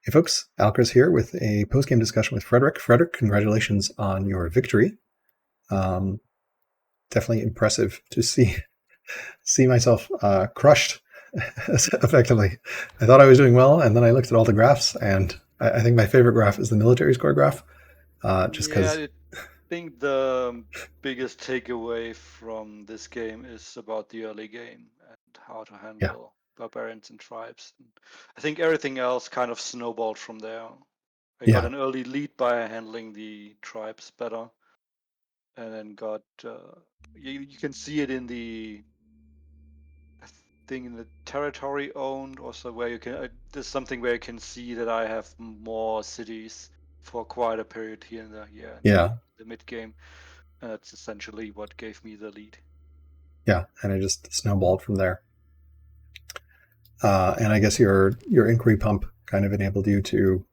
Hey folks, Alcaras here with a post-game discussion with Frederick. Frederick, congratulations on your victory. Definitely impressive to see myself crushed effectively. I thought I was doing well, and then I looked at all the graphs, and I think my favorite graph is the military score graph, just Yeah, because. I think the biggest takeaway from this game is about the early game and how to Yeah, handle barbarians and tribes. I think everything else kind of snowballed from there. I got yeah, an early lead by handling the tribes better, and then got you can see it in the thing in the territory owned also where you can there's something where you can see that I have more cities for quite a period here in yeah, the mid game. That's essentially what gave me the lead. yeah, and I just snowballed from there. And I guess your inquiry pump kind of enabled you to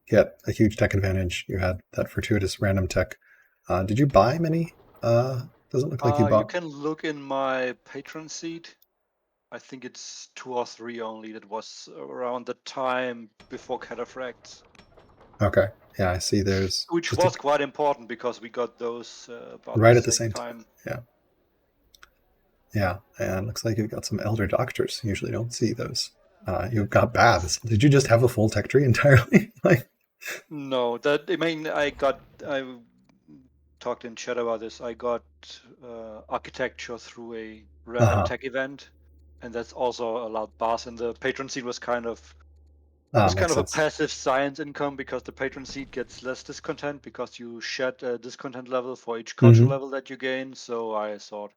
get a huge tech advantage. You had that fortuitous random tech. Did you buy many? Doesn't look like you You bought. can look in my patron seat. I think it's 2 or 3 only. That was around the time before Cataphracts, Okay, yeah, I see. There's which just a, was quite important because we got those about the right at the same same time. time. Yeah, yeah, and looks like you've got some elder doctors. Usually don't see those. You've got baths. Did you just have a full tech tree entirely? Like, No, I talked in chat about this. I got architecture through a random uh-huh. tech event, and that's also allowed bars. And the patron seat was kind Makes of a sense. passive science income because the patron seat gets less discontent because you shed a discontent level for each culture Hmm. level that you gain. So I thought,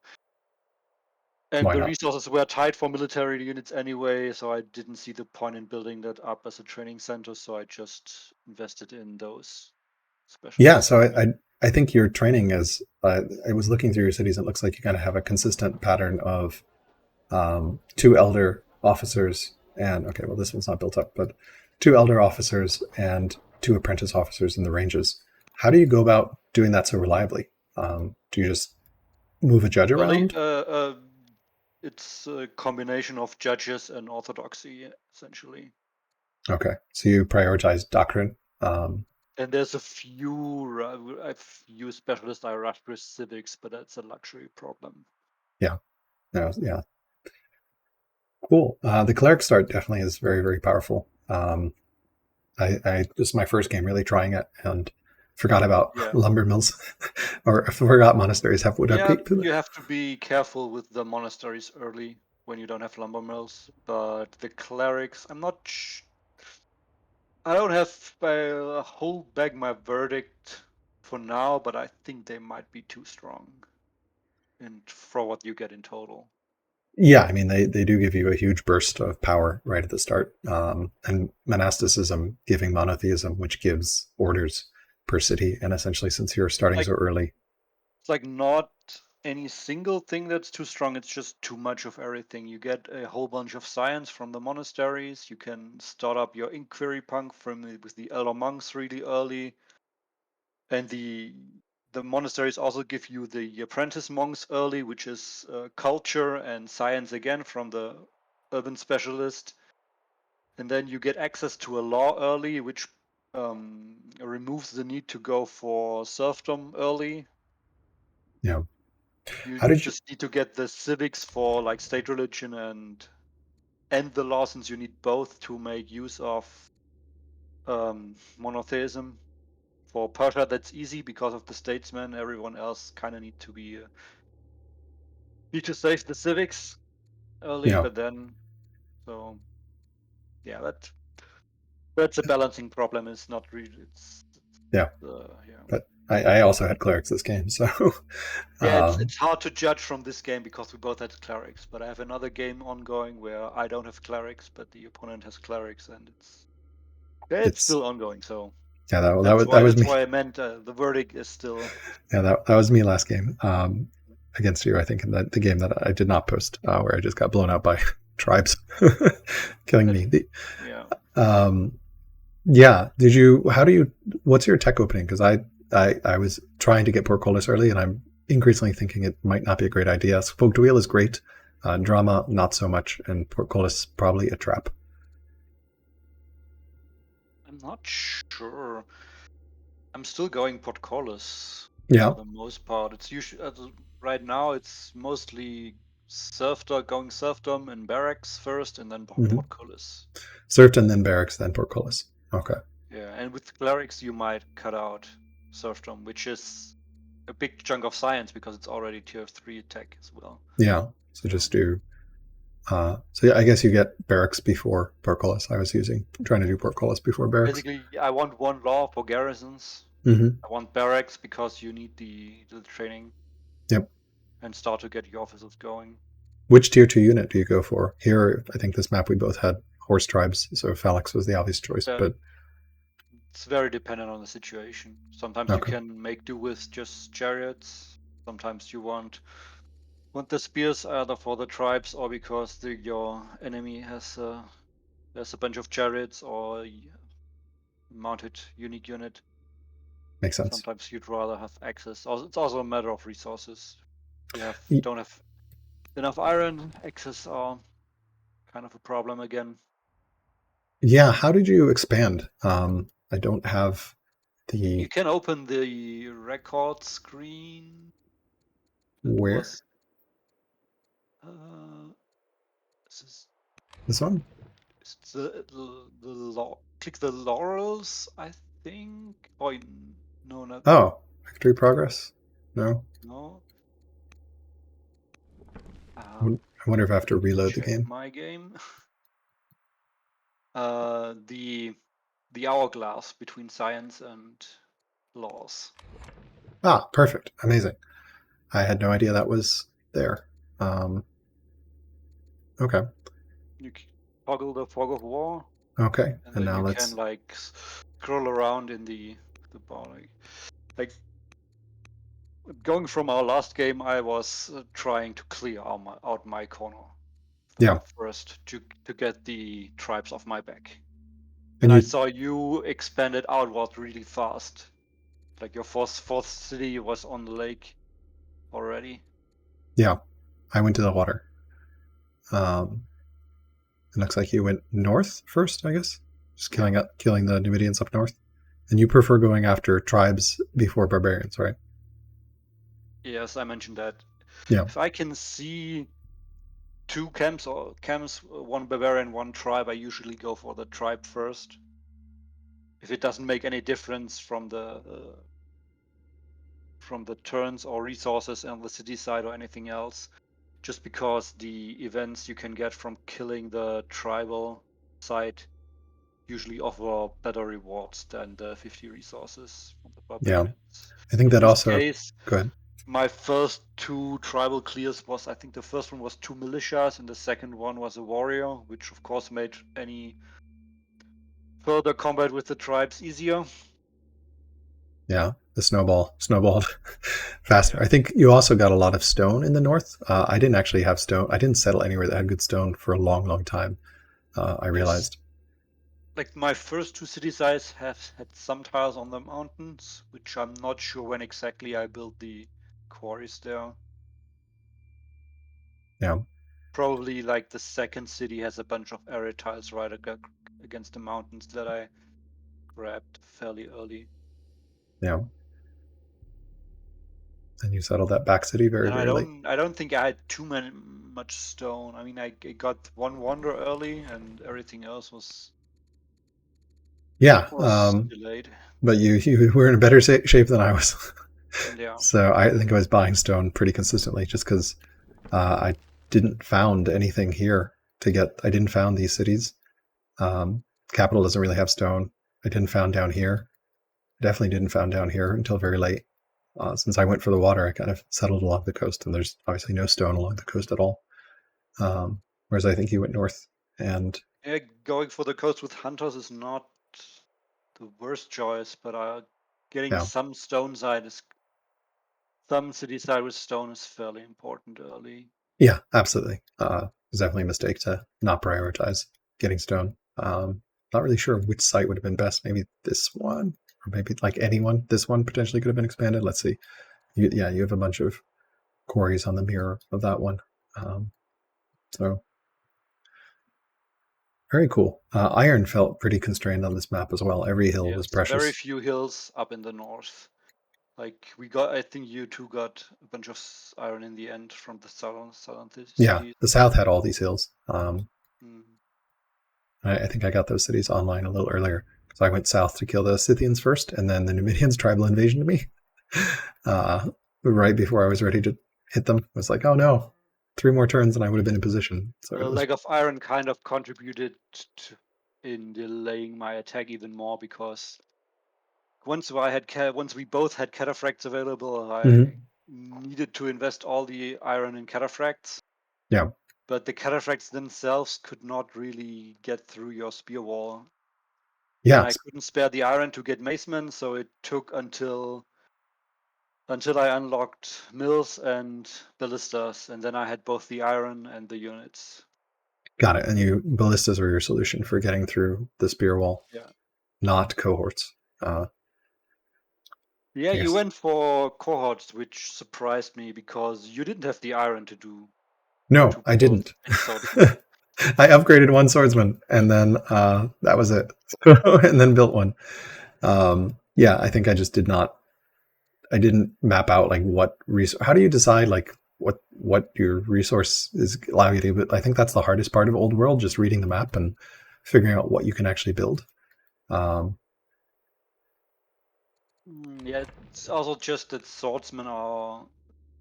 and Why the not? resources were tight for military units anyway, so I didn't see the point in building that up as a training center. So I just invested in those Yeah, specialist so units. I think your training is. I was looking through your cities. It looks like you kind of have a consistent pattern of two elder officers and okay, well, this one's not built up, but two elder officers and two apprentice officers in the ranges. How do you go about doing that so reliably? Do you just move a judge Really, around? it's a combination of judges and orthodoxy, essentially. Okay, so you prioritize doctrine. And there's a few, I've used specialist I rushed with civics, but that's a luxury problem. Yeah, no, yeah, cool. The cleric start definitely is very, very powerful. I this is my first game really trying it and forgot about Yeah. lumber mills or forgot monasteries have wood Yeah, upkeep. you have to be careful with the monasteries early when you don't have lumber mills. But the clerics, I don't have hold back my verdict for now, but I think they might be too strong and for what you get in total. Yeah, I mean they do give you a huge burst of power right at the start, and monasticism giving monotheism, which gives orders per city, and essentially since you're starting Like so early, it's like not any single thing that's too strong. It's just too much of everything. You get a whole bunch of science from the monasteries. You can start up your inquiry punk with the elder monks really early, and the monasteries also give you the apprentice monks early, which is culture and science again from the urban specialist. And then you get access to a law early, which removes the need to go for serfdom early. you know, You how did you? just need to get the civics for like state religion and the law, since you need both to make use of monotheism. For Persia, that's easy because of the statesmen. Everyone else kind of need to save the civics You early, know, but then so yeah, that's a balancing problem. It's not really yeah, yeah. but I also had clerics this game, so Yeah, it's um, it's hard to judge from this game because we both had clerics, but I have another game ongoing where I don't have clerics, but the opponent has clerics, and it's it's still ongoing. So yeah that's that why was that's me. why I meant the verdict is still. Yeah, that was me last game against you. I think in the game that I did not post, where I just got blown out by tribes, killing That, me. yeah. Um, yeah, did you? How do you? What's your tech opening? Because I was trying to get portcullis early, and I'm increasingly thinking it might not be a great idea. Spoke Duel is great, drama not so much, and portcullis probably a trap. I'm not sure. I'm still going portcullis Yeah. for the most part. It's usually right now. It's mostly going serfdom and barracks first, and then Hmm. portcullis. Serfdom, then barracks, then portcullis. Okay. Yeah, and with clerics you might cut out serfdom, which is a big chunk of science because it's already tier 3 attack as well. Yeah. So just do. So yeah, I guess you get barracks before portcullis. I was trying to do portcullis before barracks. Basically, I want one law for garrisons. Hmm. I want barracks because you need the training Yep. and start to get your officers going. Which tier 2 unit do you go for? Here, I think this map we both had horse tribes, so Phalanx was the obvious choice. That But It's very dependent on the situation. Sometimes you okay. can make do with just chariots. Sometimes you want the spears either for the tribes or because your enemy has there's a bunch of chariots or mounted unique unit. Makes sense. Sometimes you'd rather have access. It's also a matter of resources. If you don't have enough iron, access are kind of a problem again. Yeah. How did you expand? I don't have You the can open the record screen. That where was this is this one. it's click the laurels, I think. Oh no, not Oh, victory progress. No. no. I wonder if I have to reload the Check game. my game. The hourglass between science and laws. Ah, perfect. Amazing. I had no idea that was there. Okay. You toggle the fog of war, Okay. and And then now you let's. can like scroll around in the bar. Like going from our last game, I was trying to clear out my corner Yeah. first to get the tribes off my back. And And I you. saw you expanded outward really fast. Like your fourth city was on the lake already. Yeah. I went to the water. It looks like you went north first, I guess. Just killing Yeah. killing the Numidians up north. And you prefer going after tribes before barbarians, right? Yes, I mentioned that. Yeah. If I can see two camps, one barbarian, one tribe, I usually go for the tribe first. If it doesn't make any difference from the turns or resources on the city side or anything else, just because the events you can get from killing the tribal side usually offer better rewards than the 50 resources from the Yeah. barbarians. I think In that this also. case, Go ahead. my first two tribal clears was, I think the first one was 2 militias and the second one was a warrior, which of course made any further combat with the tribes easier. Yeah. The snowballed faster. Yeah. I think you also got a lot of stone in the north. I didn't actually have stone. I didn't settle anywhere that had good stone for a long, long time. I Yes. realized. Like my first two city sites have had some tiles on the mountains, which I'm not sure when exactly I built the quarries there. Yeah. Probably like the second city has a bunch of area tiles right against the mountains that I grabbed fairly early. Yeah. And you settled that back city very, And very late. I don't think I had much stone. I mean, I got one wonder early, and everything else Yeah. delayed. But you were in a better shape than I was. Yeah. So I think I was buying stone pretty consistently just because I didn't found anything here to get. I didn't found these cities. Capital doesn't really have stone. I didn't found down here. Definitely didn't found down here until very late. Since I went for the water, I kind of settled along the coast, and there's obviously no stone along the coast at all. Whereas I think you went north, and Yeah, going for the coast with hunters is not the worst choice, but getting yeah, some city side with stone is fairly important early. yeah, absolutely. It's definitely a mistake to not prioritize getting stone. Not really sure which site would have been best. Maybe this one, or maybe like anyone. This one potentially could have been expanded. Let's see. You have a bunch of quarries on the mirror of that one. So Very cool. Iron felt pretty constrained on this map as well. Every hill was Yes, very precious. few hills up in the north. Like I think you two got a bunch of iron in the end from the southern Yeah, cities. the south had all these hills. Mm. I think I got those cities online a little earlier because I went south to kill the Scythians first, and then the Numidians tribal invasion to me. Right before I was ready to hit them, I was like, oh no, 3 more turns and I would have been in position. So The it was, lack of iron kind of contributed in delaying my attack even more because once we both had cataphracts available, I Mhm. needed to invest all the iron in cataphracts. Yeah, But the cataphracts themselves could not really get through your spear wall. And yeah, I couldn't spare the iron to get macemen, so it took until I unlocked mills and ballistas, and then I had both the iron and the units. got it. And ballistas are your solution for getting through the spear wall, Yeah. not cohorts. Yeah, I you guess went for cohorts, which surprised me because you didn't have the iron no, to I build didn't. any swordsman. I upgraded one swordsman, and then that was it. And then built one. Yeah, I think I just did not. I didn't map out like what resource. How do you decide like what your resource is allowing you to? But I think that's the hardest part of Old World, just reading the map and figuring out what you can actually build. Um, Yeah, it's also just that swordsmen are,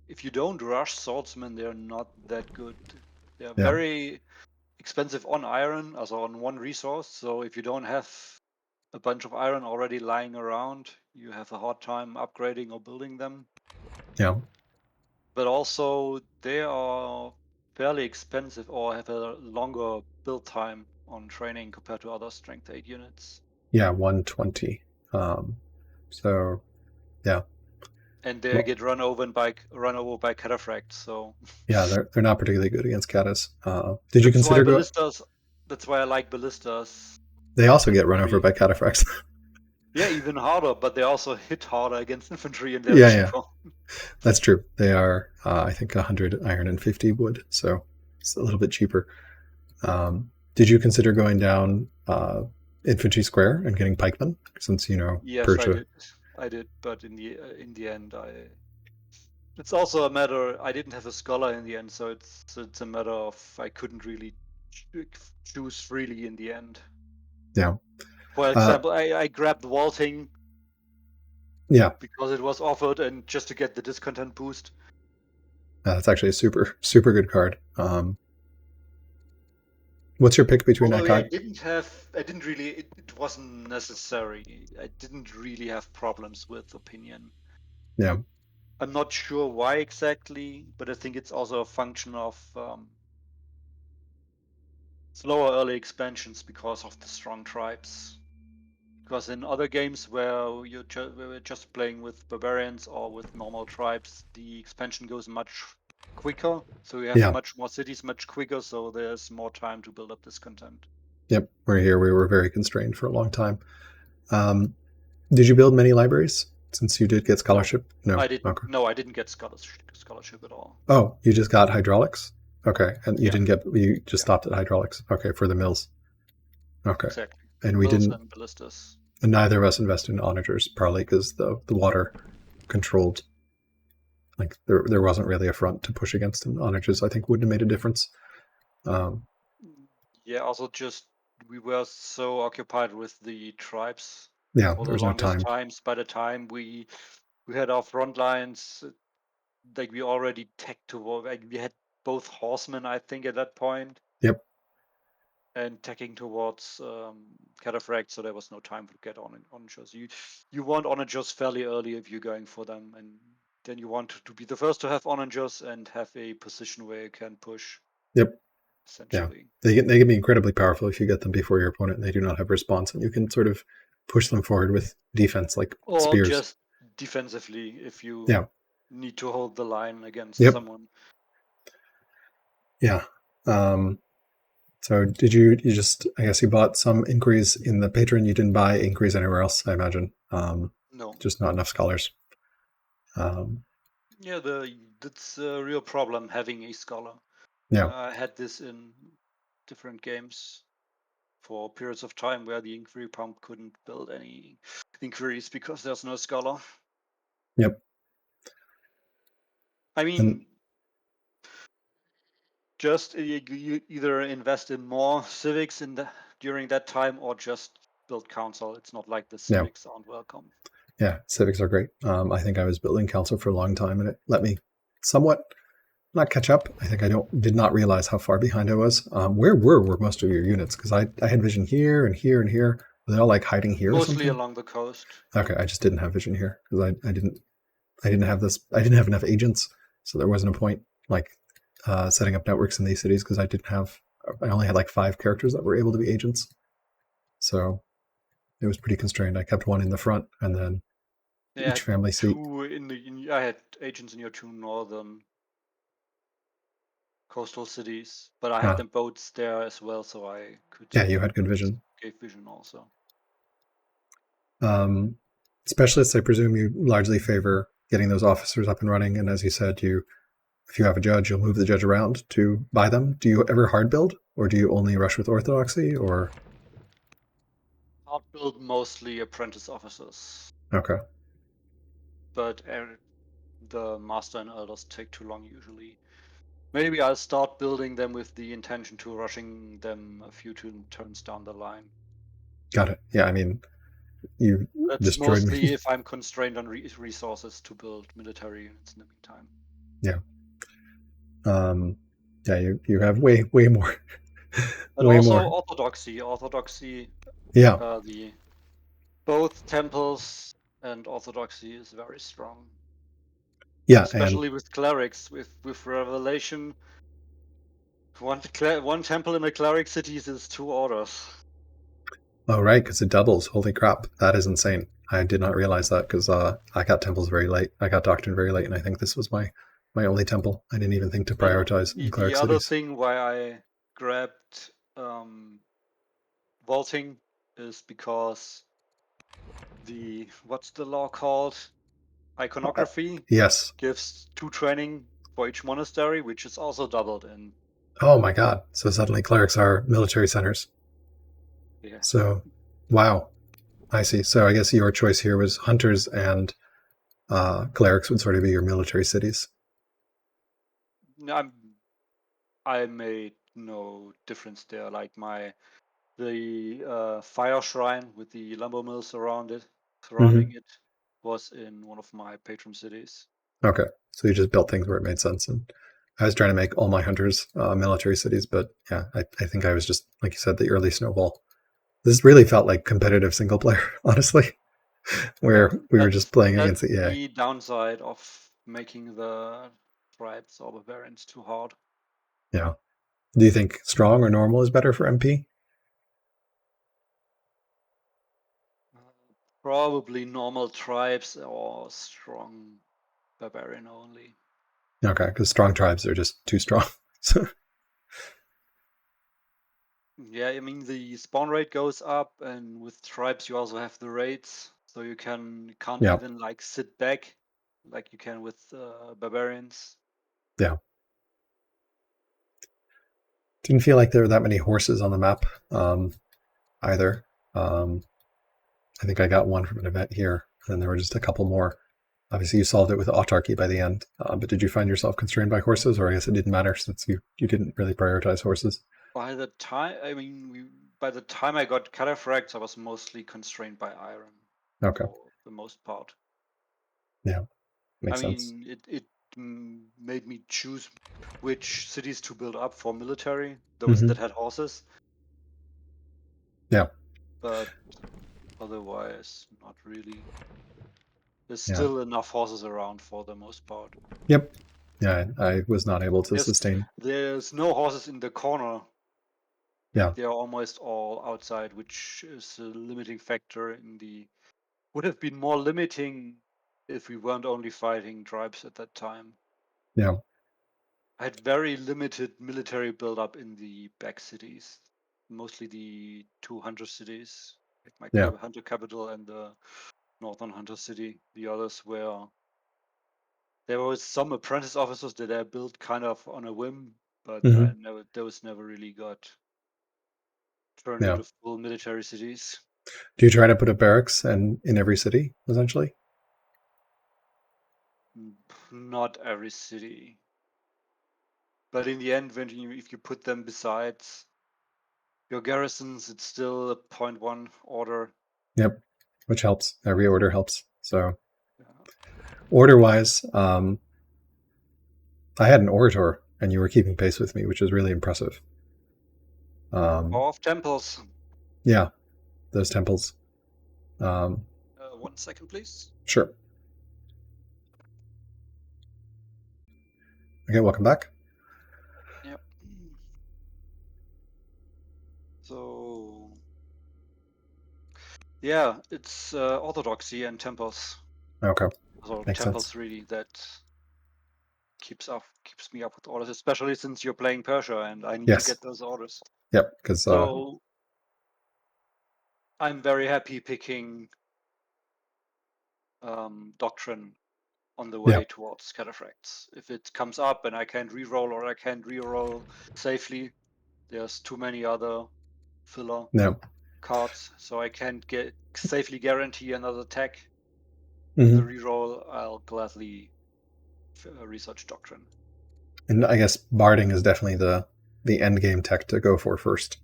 if you don't rush swordsmen, they're not that good. They're yeah, very expensive on iron, also on one resource. So if you don't have a bunch of iron already lying around, you have a hard time upgrading or building them. yeah, But also they are fairly expensive or have a longer build time on training compared to other strength 8 units. yeah. 120. So yeah, And they well, get run over by cataphracts. So yeah, they're not particularly good against katas. Did you that's why consider go? ballistas. That's why I like ballistas. They also get run over Infantry. by cataphracts. Yeah, even harder, but they also hit harder against infantry and they're Yeah, yeah, cheaper. that's true. They are, I think, 100 iron and 50 wood, so it's a little bit cheaper. Did you consider going down infantry square and getting pikemen since Yes, I Persia? did. But in the end, it's also a matter. I didn't have a scholar in the end, so it's a matter of I couldn't really choose freely in the end. Yeah, For uh, example, I grabbed vaulting yeah. because it was offered, and just to get the discontent boost. That's actually a super super good card. What's your pick between Although I Akai? didn't I didn't really. It wasn't necessary. I didn't really have problems with opinion. Yeah, I'm not sure why exactly, but I think it's also a function of slower early expansions because of the strong tribes. Because in other games where we're just playing with barbarians or with normal tribes, the expansion goes much quicker. So you have yeah, much more cities much quicker, so there's more time to build up this content. yep. We're here. We were very constrained for a long time. Um, did you build many libraries since you did get No, scholarship? No. Okay. I didn't get scholarship at all. Oh, you just got hydraulics. Okay, and Yeah, you just yeah, stopped at hydraulics. Okay, for the mills. Okay, exactly. and we Mills didn't. and ballistas. And neither of us invested in onagers, probably because the water controlled. Like there wasn't really a front to push against, and onagers I think wouldn't have made a difference. Um, Yeah, also just we were so occupied with the tribes yeah, for there the was no longest time. times. By the time we had our front lines, like we already tech toward, like we had both horsemen, I think, at that point, Yep. and teching towards cataphract, so there was no time to get on onagers. You want onagers fairly early if you're going for them, and then you want to be the first to have onagers and have a position where you can push, Yep. Yeah. essentially. They can be incredibly powerful if you get them before your opponent and they do not have response, and you can sort of push them forward with defense like Or spears. just defensively if you Yeah. need to hold the line against Yep. someone. Yeah. Um, so did you just I guess you bought some inquiries in the patron, you didn't buy inquiries anywhere else, I imagine. No. Just not enough scholars. Um, Yeah, that's a real problem having a scholar. yeah. I had this in different games. for periods of time where the inquiry pump couldn't build any inquiries because there's no scholar. Yep. I And mean, just you either invest in more civics during that time or just build council. It's not like the yeah, civics aren't welcome. yeah, civics are great. I think I was building council for a long time, and it let me somewhat not catch up. I think I did not realize how far behind I was. Where were most of your units? Because I had vision here and here and here. Were they all like hiding here or Mostly something? along the coast. Okay, I just didn't have vision here because I didn't have this. I didn't have enough agents, so there wasn't a point like setting up networks in these cities because I didn't have. I only had like 5 characters that were able to be agents, so it was pretty constrained. I kept one in the front, and then Yeah, each family seat. I had agents in your 2 northern coastal cities, but I had them boats there as well, so I could Yeah, you had good vision. gave vision also. Specialists, I presume you largely favor getting those officers up and running, and as you said, if you have a judge, you'll move the judge around to buy them. Do you ever hard build, or do you only rush with orthodoxy, or? Hard build mostly apprentice officers, Okay, but the master and elders take too long usually. Maybe I'll start building them with the intention to rushing them a few turns down the line. got it. Yeah, I mean, you That's destroyed mostly me. if I'm constrained on resources to build military units in the meantime. Yeah. Yeah, you have way more, But way also more. orthodoxy. Yeah, The both temples and orthodoxy is very strong, yeah, and especially with clerics. With revelation, one temple in a cleric city is 2 orders. oh right, because it doubles. Holy crap, that is insane. I did not realize that because I got temples very late. I got doctrine very late, and I think this was my only temple. I didn't even think to And prioritize in the cleric other cities. thing why I grabbed vaulting is because what's the law called? Iconography Yes. gives 2 training for each monastery, which is also doubled in. Oh my god. So suddenly clerics are military centers. Yeah. So, wow. I see. So I guess your choice here was hunters and clerics would sort of be your military cities. I made no difference there. Like the fire shrine with the lumber mill surrounding it was in one of my patron cities. Okay. So you just built things where it made sense. And I was trying to make all my hunters military cities, but yeah, I think I was just, like you said, the early snowball. This really felt like competitive single player, honestly, Yeah, where we were just playing against that's the EA. the downside of making the tribes or barbarians too hard. Yeah. Do you think strong or normal is better for MP? Probably normal tribes or strong barbarian only. Okay, because strong tribes are just too strong. So, Yeah, I mean the spawn rate goes up, and with tribes you also have the raids, so can't yeah, even like sit back like you can with barbarians. yeah. Didn't feel like there were that many horses on the map either. I think I got one from an event here, and then there were just a couple more. Obviously, you solved it with autarky by the end, but did you find yourself constrained by horses, or I guess it didn't matter since you didn't really prioritize horses? By the time I got cataphracts, I was mostly constrained by iron Okay, for the most part. yeah, I makes sense. mean, it made me choose which cities to build up for military, those Hmm. that had horses, Yeah, but otherwise, not really. There's yeah, still enough horses around for the most part. yep, yeah. I was not able to There's sustain. there's no horses in the corner. Yeah, Like they are almost all outside, which is a limiting factor would have been more limiting if we weren't only fighting tribes at that time. yeah. I had very limited military buildup in the back cities, mostly the 2 hunter cities, like my Yeah. hunter capital and the northern hunter city. The others were there was some apprentice officers that I built kind of on a whim, but Hmm. those never really got turn Yeah. into full military cities. Do you try to put up barracks in every city, essentially? Not every city. But in the end, if you put them besides your garrisons, it's still a 0.1 order. Yep, which helps. Every order helps. So Yeah. order-wise, I had an orator, and you were keeping pace with me, which is really impressive. Of temples. Yeah, those temples. Um, 1 second, please. sure. Okay, welcome back. Yep. So yeah, it's orthodoxy and temples. Okay, So makes sense. temples really that keeps me up with orders, especially since you're playing Persia and I need to Yes. get those orders. Yep, because So I'm very happy picking doctrine on the yeah, way towards cataphracts. If it comes up and I can't reroll or I can't reroll safely, there's too many other filler no. cards, so I can't get safely guarantee another attack with hmm a reroll. I'll gladly research doctrine. And I guess barding is definitely the end game tech to go for first.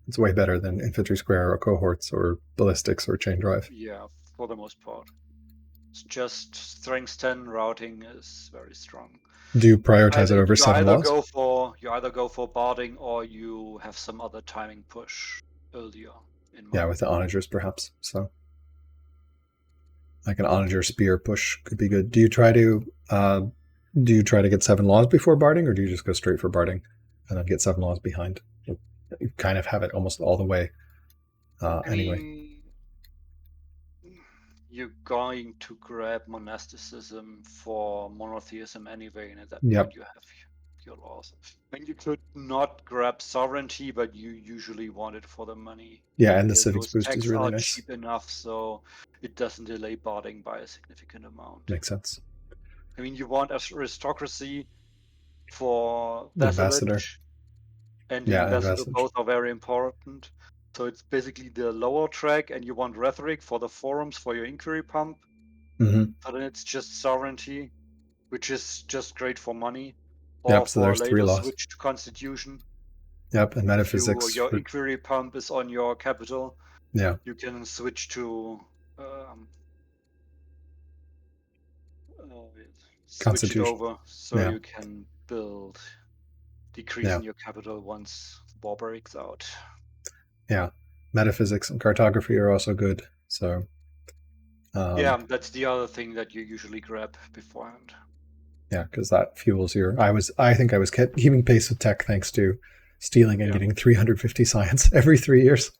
It's way better than infantry square or cohorts or ballistics or chain drive. Yeah, for the most part. It's just strength 10 routing is very strong. Do you prioritize it over You seven either laws? go for barding or you have some other timing push earlier in Yeah, mind. with the onagers perhaps. So like an onager spear push could be good. Do you try to get seven laws before barding, or do you just go straight for barding and then get seven laws behind? You kind of have it almost all the way. I Anyway. mean, you're going to grab monasticism for monotheism anyway, and at that Yep. point you have your laws. And you could not grab sovereignty, but you usually want it for the money. Yeah, and the civics Those boost is tags really are nice. cheap enough, so it doesn't delay barding by a significant amount. Makes sense. I mean, you want aristocracy for The ambassador. vassalage and the Yeah, and ambassador, vestige. both are very important. So it's basically the lower track, and you want rhetoric for the forums for your inquiry pump. Mm-hmm. But then it's just sovereignty, which is just great for money, or Yep. So for a there's three later laws. switch to constitution. Yep, and If metaphysics. your inquiry pump is on your capital, Yeah, you can switch to switch it constitution. over so Yeah, you can build decrease yeah, in your capital once war breaks out. yeah. Metaphysics and cartography are also good. So Yeah, that's the other thing that you usually grab beforehand. yeah, because that fuels your. I think I was keeping pace with tech thanks to stealing and Yeah. getting 350 science every 3 years.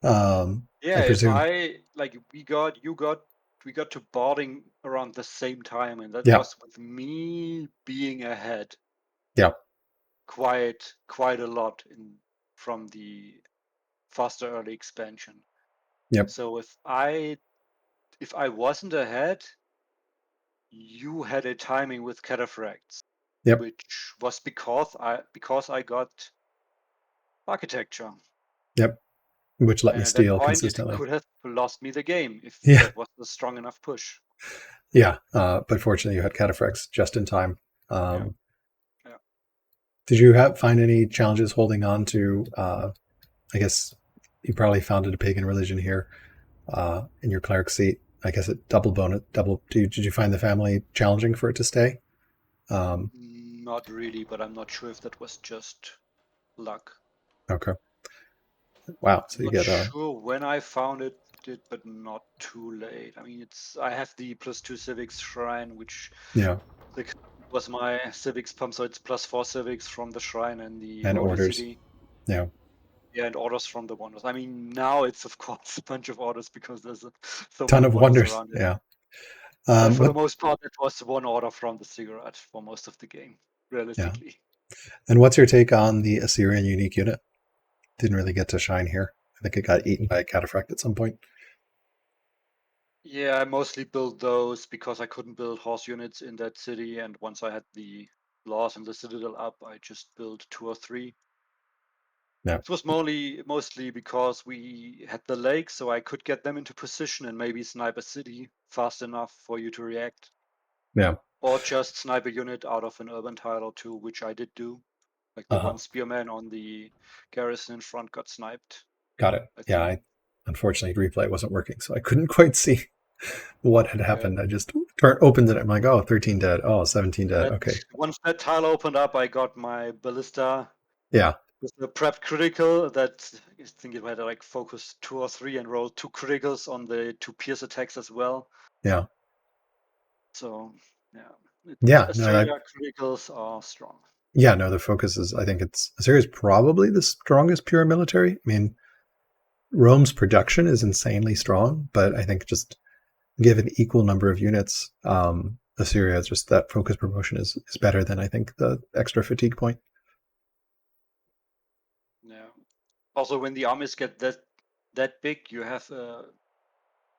Yeah, I if presume. I like we got to boarding around the same time, and that Yeah, was with me being ahead yeah, quite a lot from the faster early expansion. yep, So if I wasn't ahead, you had a timing with cataphracts, yep, which was because I got architecture. yep. Which let me And at that steal point, it consistently. could have lost me the game if Yeah, that was a strong enough push. yeah. But fortunately, you had cataphracts just in time. Yeah. Yeah. Did you find any challenges holding on to? I guess you probably founded a pagan religion here in your cleric seat. I guess it double bonus double. Did you find the family challenging for it to stay? Not really, but I'm not sure if that was just luck. Okay. Wow. I'm So you not get sure when I found it, but not too late. I mean, I have the +2 civics shrine, which yeah, was my civics pump, so it's +4 civics from the shrine and the and holy orders. city. Yeah, Yeah, and orders from the wonders. I mean, now it's of course a bunch of orders because there's so ton many of wonders wonders. around it. Yeah. But for the What? most part, it was one order from the cigarette for most of the game, Yeah. realistically. And what's your take on the Assyrian unique unit? Didn't really get to shine here. I think it got eaten by a cataphract at some point. Yeah, I mostly built those because I couldn't build horse units in that city, and once I had the laws and the citadel up, I just built 2 or 3. Yeah. It was mostly because we had the lake, so I could get them into position and maybe snipe a city fast enough for you to react, Yeah. or just snipe a unit out of an urban tile or two, which I did do. Like the Uh-huh. one spearman on the garrison in front got sniped, Got it. I Yeah. think. Unfortunately, replay wasn't working, so I couldn't quite see what had Yeah. happened. I just opened it. I'm like, oh, 13 dead. Oh, 17 dead. That Okay. once that tile opened up, I got my ballista Yeah. with the prepped critical. That I think it had like focus 2 or 3 and rolled 2 criticals on the 2 pierce attacks as well. Yeah. So yeah, Yeah. No, Assyria criticals are strong. yeah. No, the focus is, I think Assyria is probably the strongest pure military. I mean, Rome's production is insanely strong, but I think just given equal number of units, Assyria is just that focus promotion is better than I think the extra fatigue point. Yeah. Also, when the armies get that big, you have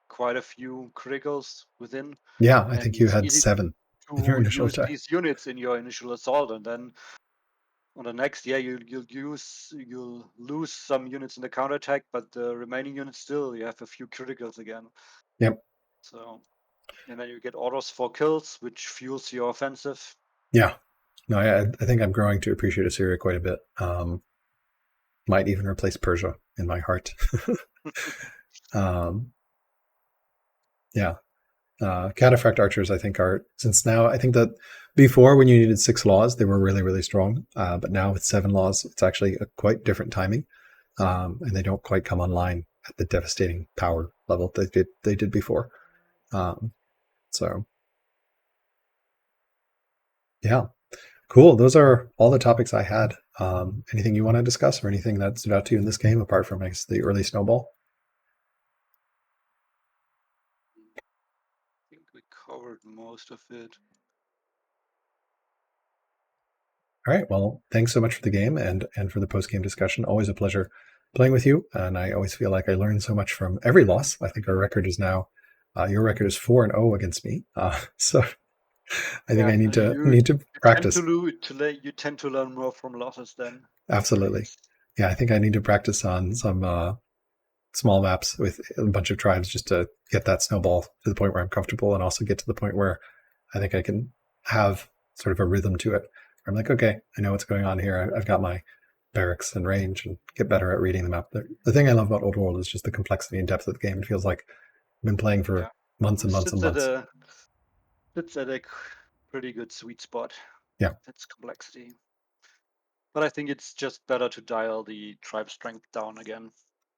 quite a few criticals within, Yeah, I and think you it's had easy 7 in your to initial use attack. these units in your initial assault, and then on the next, yeah, you'll lose some units in the counterattack, but the remaining units still you have a few criticals again. Yep. So and then you get orders for kills, which fuels your offensive. Yeah. No, I think I'm growing to appreciate Assyria quite a bit. Might even replace Persia in my heart. um, yeah. Cataphract archers, I think, are, since now, I think that before when you needed 6 laws, they were really, really strong. But now with 7 laws, it's actually a quite different timing. And they don't quite come online at the devastating power level they did before. So yeah, cool. Those are all the topics I had. Anything you want to discuss or anything that stood out to you in this game apart from, I guess, the early snowball? I think we covered most of it. All right. Well, thanks so much for the game and for the post game discussion. Always a pleasure playing with you, and I always feel like I learn so much from every loss. I think our record is now, your record is 4-0 against me. So I think Yeah, I need to you tend practice. to lose you tend to learn more from losses than Absolutely. wins. Yeah, I think I need to practice on some small maps with a bunch of tribes just to get that snowball to the point where I'm comfortable, and also get to the point where I think I can have sort of a rhythm to it. I'm like, okay, I know what's going on here. I've got my barracks and range, and get better at reading the map. The thing I love about Old World is just the complexity and depth of the game. It feels like I've been playing Yeah, for months and months and sits at months. a pretty good sweet spot. Yeah. That's complexity. But I think it's just better to dial the tribe strength down again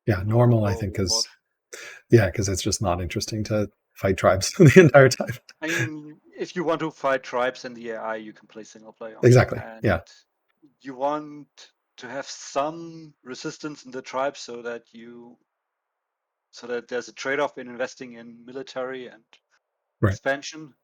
Yeah. no matter Normal, I think, what. is, yeah, because it's just not interesting to fight tribes the entire time. I mean, if you want to fight tribes in the AI, you can play single player. Exactly. And Yeah. you want to have some resistance in the tribe so that there's a trade-off in investing in military and Right. expansion,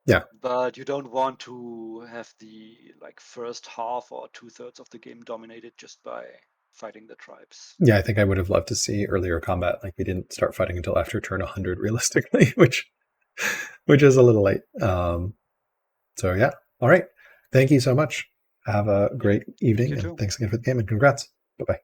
Yeah. but you don't want to have the like first half or 2/3 of the game dominated just by fighting the tribes. Yeah, I think I would have loved to see earlier combat. Like, we didn't start fighting until after turn 100, realistically, which is a little late. So yeah. All right. Thank you so much. Have a Yeah, great thank you evening, and too. thanks again for the game, and congrats. Bye bye.